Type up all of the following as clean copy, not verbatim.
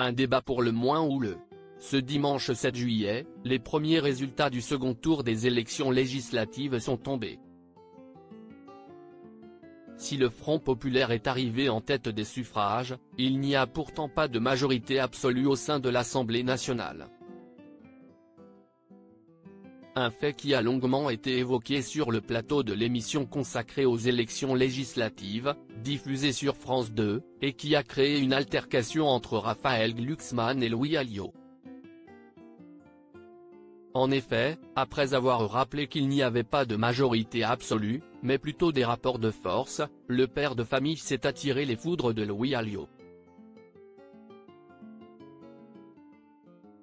Un débat pour le moins houleux. Ce dimanche 7 juillet, les premiers résultats du second tour des élections législatives sont tombés. Si le Front populaire est arrivé en tête des suffrages, il n'y a pourtant pas de majorité absolue au sein de l'Assemblée nationale. Un fait qui a longuement été évoqué sur le plateau de l'émission consacrée aux élections législatives, diffusée sur France 2, et qui a créé une altercation entre Raphaël Glucksmann et Louis Alliot. En effet, après avoir rappelé qu'il n'y avait pas de majorité absolue, mais plutôt des rapports de force, le père de famille s'est attiré les foudres de Louis Alliot.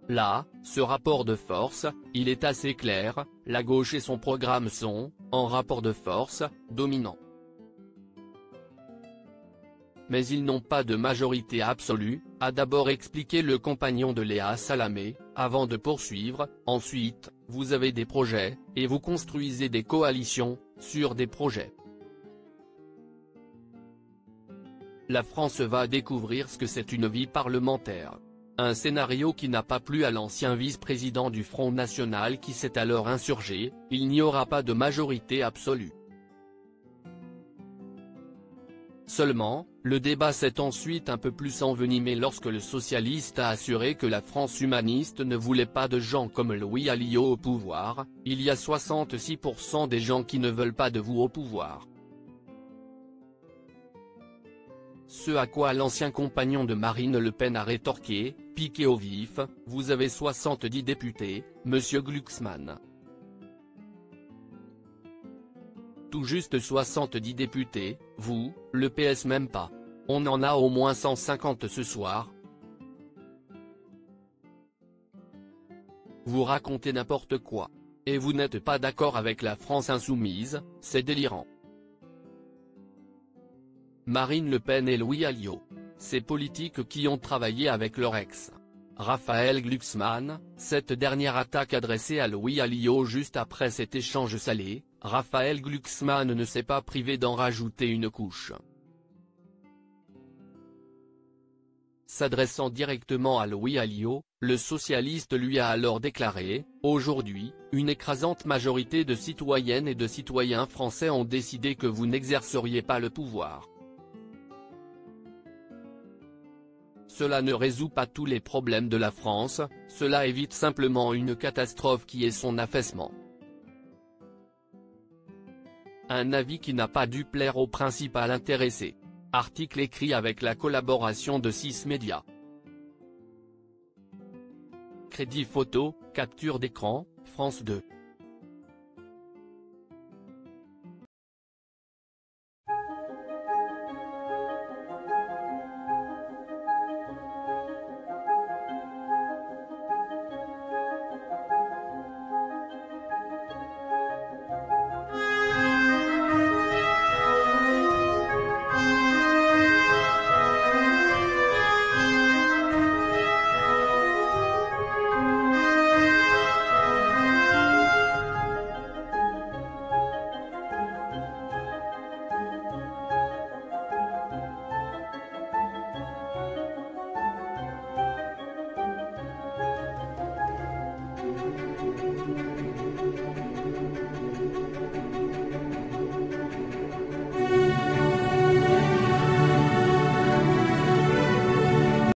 Là, ce rapport de force, il est assez clair, la gauche et son programme sont, en rapport de force, dominants. Mais ils n'ont pas de majorité absolue, a d'abord expliqué le compagnon de Léa Salamé, avant de poursuivre, ensuite, vous avez des projets, et vous construisez des coalitions, sur des projets. La France va découvrir ce que c'est une vie parlementaire. Un scénario qui n'a pas plu à l'ancien vice-président du Front National qui s'est alors insurgé, il n'y aura pas de majorité absolue. Seulement, le débat s'est ensuite un peu plus envenimé lorsque le socialiste a assuré que la France humaniste ne voulait pas de gens comme Louis Alliot au pouvoir, il y a 66% des gens qui ne veulent pas de vous au pouvoir. Ce à quoi l'ancien compagnon de Marine Le Pen a rétorqué, piqué au vif, vous avez 70 députés, monsieur Glucksmann. Tout juste 70 députés, vous, le PS même pas. On en a au moins 150 ce soir. Vous racontez n'importe quoi. Et vous n'êtes pas d'accord avec la France insoumise, c'est délirant. Marine Le Pen et Louis Alliot. Ces politiques qui ont travaillé avec leur ex. Raphaël Glucksmann, cette dernière attaque adressée à Louis Alliot juste après cet échange salé, Raphaël Glucksmann ne s'est pas privé d'en rajouter une couche. S'adressant directement à Louis Alliot, le socialiste lui a alors déclaré, « Aujourd'hui, une écrasante majorité de citoyennes et de citoyens français ont décidé que vous n'exerceriez pas le pouvoir. Cela ne résout pas tous les problèmes de la France, cela évite simplement une catastrophe qui est son affaissement. » Un avis qui n'a pas dû plaire au principal intéressé. Article écrit avec la collaboration de 6 médias. Crédit photo, capture d'écran, France 2.